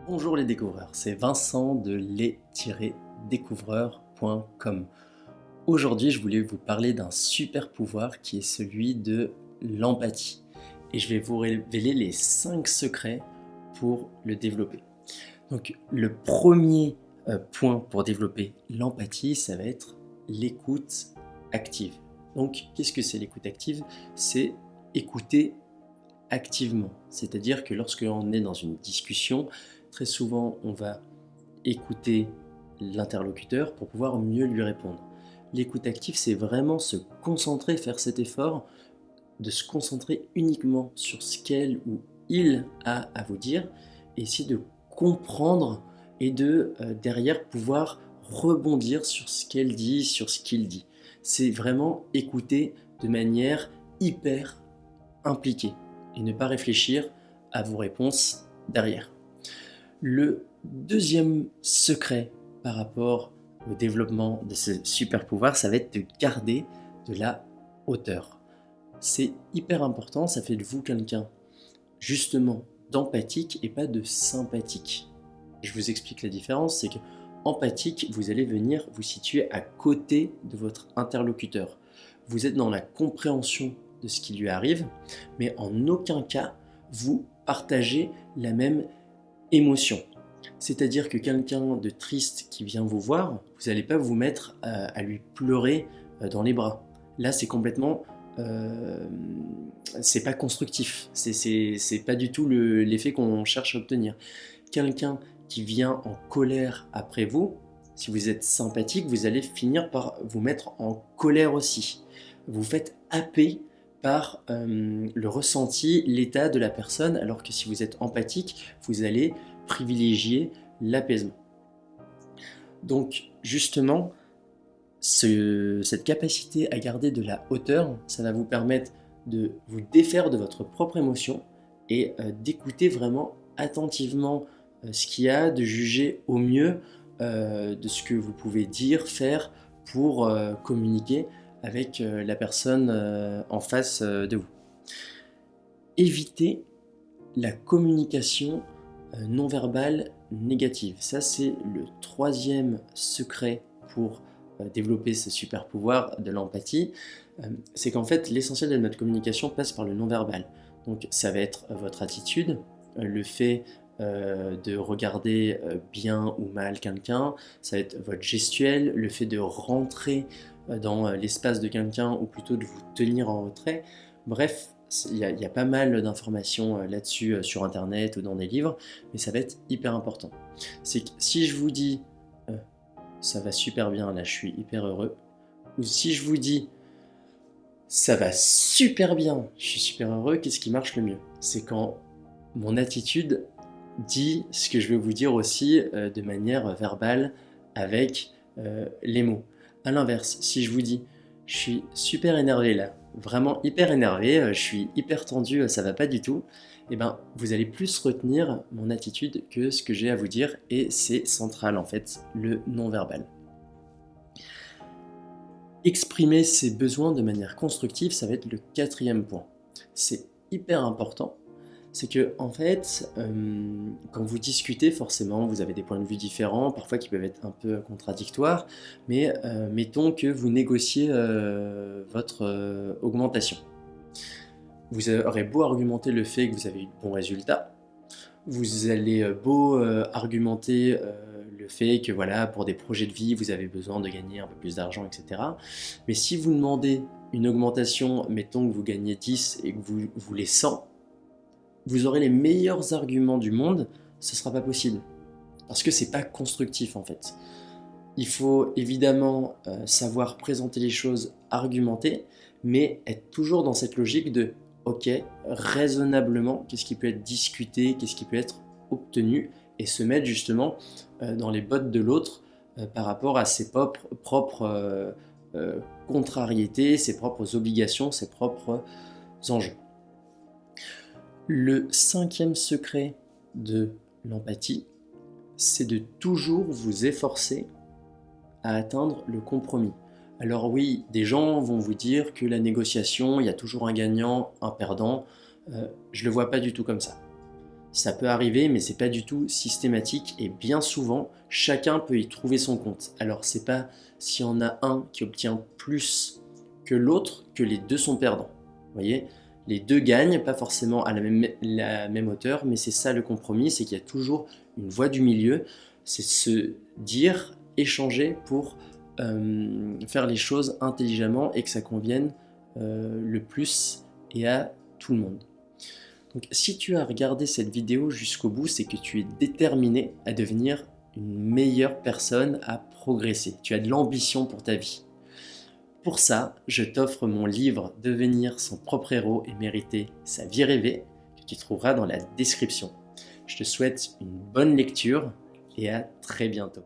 Bonjour les découvreurs, c'est Vincent de les-découvreurs.com. Aujourd'hui, je voulais vous parler d'un super pouvoir qui est celui de l'empathie. Et je vais vous révéler les 5 secrets pour le développer. Donc, le premier point pour développer l'empathie, ça va être l'écoute active. Donc, qu'est-ce que c'est l'écoute active? C'est écouter activement. C'est-à-dire que lorsque l'on est dans une discussion, très souvent on va écouter l'interlocuteur pour pouvoir mieux lui répondre. L'écoute active, c'est vraiment se concentrer, faire cet effort de se concentrer uniquement sur ce qu'elle ou il a à vous dire et essayer de comprendre et de derrière pouvoir rebondir sur ce qu'elle dit, sur ce qu'il dit. C'est vraiment écouter de manière hyper impliquée et ne pas réfléchir à vos réponses derrière. Le deuxième secret par rapport au développement de ce super pouvoir, ça va être de garder de la hauteur. C'est hyper important, ça fait de vous quelqu'un justement d'empathique et pas de sympathique. Je vous explique la différence, c'est que empathique, vous allez venir vous situer à côté de votre interlocuteur. Vous êtes dans la compréhension de ce qui lui arrive, mais en aucun cas vous partagez la même émotion. C'est-à-dire que quelqu'un de triste qui vient vous voir, vous n'allez pas vous mettre à lui pleurer dans les bras. Là, c'est complètement c'est pas constructif, c'est pas du tout l'effet qu'on cherche à obtenir. Quelqu'un qui vient en colère après vous, si vous êtes sympathique, vous allez finir par vous mettre en colère aussi. Vous faites happer par le ressenti, l'état de la personne, alors que si vous êtes empathique, vous allez privilégier l'apaisement. Donc justement, cette capacité à garder de la hauteur, ça va vous permettre de vous défaire de votre propre émotion et d'écouter vraiment attentivement ce qu'il y a, de juger au mieux de ce que vous pouvez dire, faire pour communiquer avec la personne en face de vous. Évitez la communication non verbale négative. Ça, c'est le troisième secret pour développer ce super pouvoir de l'empathie. C'est qu'en fait, l'essentiel de notre communication passe par le non verbal. Donc, ça va être votre attitude, le fait de regarder bien ou mal quelqu'un, ça va être votre gestuelle, le fait de rentrer dans l'espace de quelqu'un ou plutôt de vous tenir en retrait. Bref, il y a pas mal d'informations là-dessus sur internet ou dans des livres, mais ça va être hyper important. C'est que si je vous dis ça va super bien, là je suis hyper heureux, ou si je vous dis ça va super bien, je suis super heureux, qu'est-ce qui marche le mieux? C'est quand mon attitude dit ce que je veux vous dire aussi de manière verbale avec les mots. A l'inverse, si je vous dis je suis super énervé là, vraiment hyper énervé, je suis hyper tendu, ça va pas du tout, et ben vous allez plus retenir mon attitude que ce que j'ai à vous dire et c'est central en fait, le non-verbal. Exprimer ses besoins de manière constructive, ça va être le quatrième point. C'est hyper important. C'est que en fait, quand vous discutez, forcément, vous avez des points de vue différents, parfois qui peuvent être un peu contradictoires, mais mettons que vous négociez votre augmentation. Vous aurez beau argumenter le fait que vous avez eu de bons résultats, vous allez beau argumenter le fait que voilà, pour des projets de vie, vous avez besoin de gagner un peu plus d'argent, etc. Mais si vous demandez une augmentation, mettons que vous gagnez 10 et que vous voulez 100, vous aurez les meilleurs arguments du monde, ce ne sera pas possible. Parce que c'est pas constructif en fait. Il faut évidemment savoir présenter les choses, argumenter, mais être toujours dans cette logique de ok, raisonnablement, qu'est-ce qui peut être discuté, qu'est-ce qui peut être obtenu, et se mettre justement dans les bottes de l'autre par rapport à ses propres contrariétés, ses propres obligations, ses propres enjeux. Le cinquième secret de l'empathie, c'est de toujours vous efforcer à atteindre le compromis. Alors oui, des gens vont vous dire que la négociation, il y a toujours un gagnant, un perdant. Je ne le vois pas du tout comme ça. Ça peut arriver, mais c'est pas du tout systématique et bien souvent, chacun peut y trouver son compte. Alors, c'est pas s'il y en a un qui obtient plus que l'autre que les deux sont perdants. Vous voyez, les deux gagnent, pas forcément à la même hauteur, mais c'est ça le compromis, c'est qu'il y a toujours une voie du milieu. C'est se dire, échanger pour faire les choses intelligemment et que ça convienne le plus et à tout le monde. Donc, si tu as regardé cette vidéo jusqu'au bout, c'est que tu es déterminé à devenir une meilleure personne, à progresser. Tu as de l'ambition pour ta vie. Pour ça, je t'offre mon livre Devenir son propre héros et mériter sa vie rêvée, que tu trouveras dans la description. Je te souhaite une bonne lecture et à très bientôt.